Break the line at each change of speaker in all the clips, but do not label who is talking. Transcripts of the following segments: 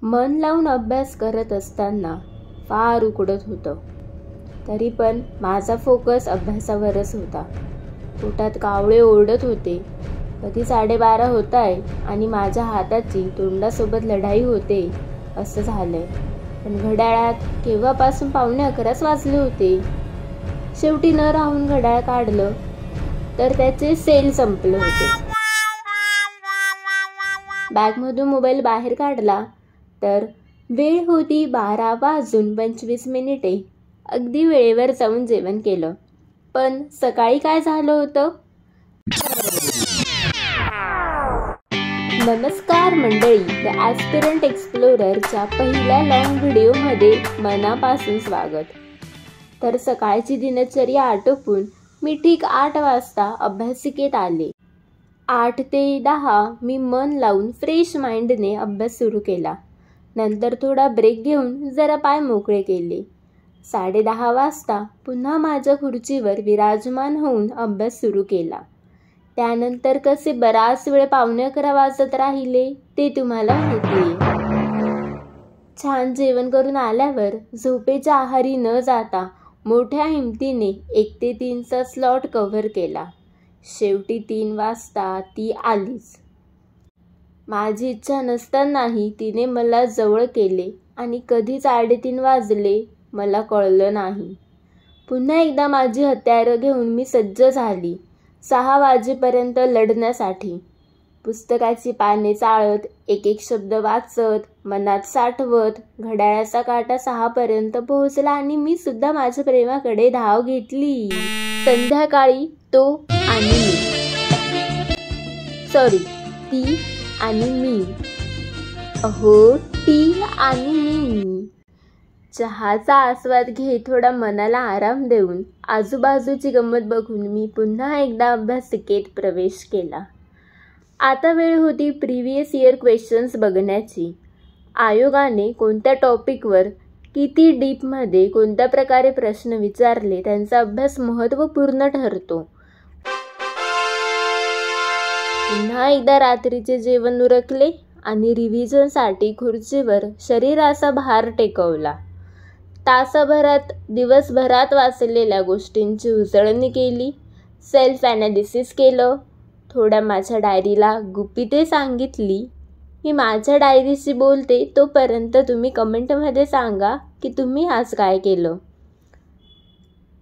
मन लावून अभ्यास करत असताना फार उकडत होतं. तरी पण माझा फोकस अभ्यासावरच होता. पोटात कावळे ओरडत होते. कधी 12:30 होत आहे आणि माझ्या हाताची तोंडासोबत लढाई होते असं झालंय. पण घड्याळात केव्हापासून 11:15 वाजले होते. शेवटी न राहून घड्याळ काढलं तर त्याचे सेल संपले होते. बॅगमधून मोबाईल बाहेर काढला तर वेळ होती 12:25. अगदी वेळेवर जाऊन जेवण केलं. पण सकाळी काय झालं होतं? नमस्कार मंडळी, द ॲस्पिरंट एक्सप्लोररच्या पहिल्या लॉंग व्हिडिओमध्ये मनापासून स्वागत. तर सकाळची दिनचर्या आटोपून मी ठीक 8 वाजता अभ्यासिकेत आले. 8 ते 10 मी मन लावून फ्रेश माइंडने अभ्यास सुरू केला. नंतर थोडा ब्रेक घेऊन जरा पाय मोकळे केले. 10:30 वाजता पुन्हा माझ्या खुर्चीवर विराजमान होऊन अभ्यास सुरू केला. त्यानंतर कसे बराच वेळ 11:15 वाजत राहिले ते तुम्हाला माहिती. छान जेवण करून आल्यावर झोपेच्या आहारी न जाता मोठ्या हिमतीने 1 ते 3चा स्लॉट कव्हर केला. शेवटी 3 वाजता ती आलीच. माझी इच्छा नसतानाही तिने मला जवळ केले आणि कधी 3:30 वाजले मला कळलं नाही. पुन्हा एकदा माझी हत्यारं घेऊन मी सज्ज झाली 6 वाजेपर्यंत लढण्यासाठी. पुस्तकाची पाने चाळत, एक एक शब्द वाचत, मनात साठवत घड्याळाचा काटा 6 पर्यंत पोहोचला आणि मी सुद्धा माझ्या प्रेमाकडे धाव घेतली. संध्याकाळी तो आणि मी, ती आणि मी, ती आणि मी. चहाचा आस्वाद घेत थोडा मनाला आराम देऊन आजूबाजूची गंमत बघून मी पुन्हा एकदा अभ्यासिकेत प्रवेश केला. आता वेळ होती प्रिव्हियस इयर क्वेश्चन्स बघण्याची. आयोगाने कोणत्या टॉपिकवर किती डीपमध्ये कोणत्या प्रकारे प्रश्न विचारले त्यांचा अभ्यास महत्त्वपूर्ण ठरतो. पुन्हा एकदा रात्रीचे जेवण उरकले आणि रिव्हिजनसाठी खुर्चीवर शरीराचा भार टेकवला. तासाभरात दिवसभरात वाचलेल्या गोष्टींची उजळणी केली. सेल्फ ॲनालिसिस केलं. थोड्या माझ्या डायरीला गुपिते सांगितली. मी माझ्या डायरीशी बोलते तोपर्यंत तुम्ही कमेंटमध्ये सांगा की तुम्ही आज काय केलं.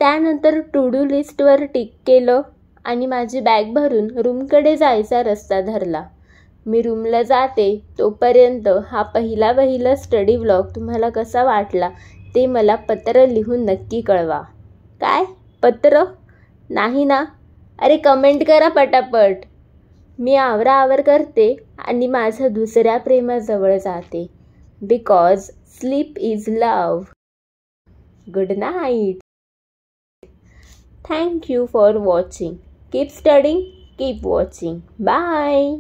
त्यानंतर टू डू लिस्टवर टिक केलं आणि माझी बॅग भरून रूमकडे जायचा रस्ता धरला. मी रूमला जाते तोपर्यंत हा पहिला स्टडी व्लॉग तुम्हाला कसा वाटला ते मला पत्र लिहून नक्की कळवा. काय पत्र? नाही ना? अरे कमेंट करा पटापट. मी आवराआवर करते आणि माझ्या दुसऱ्या प्रेमाजवळ जाते. Because sleep is love. Good night. Thank you for watching. Keep studying, keep watching. Bye.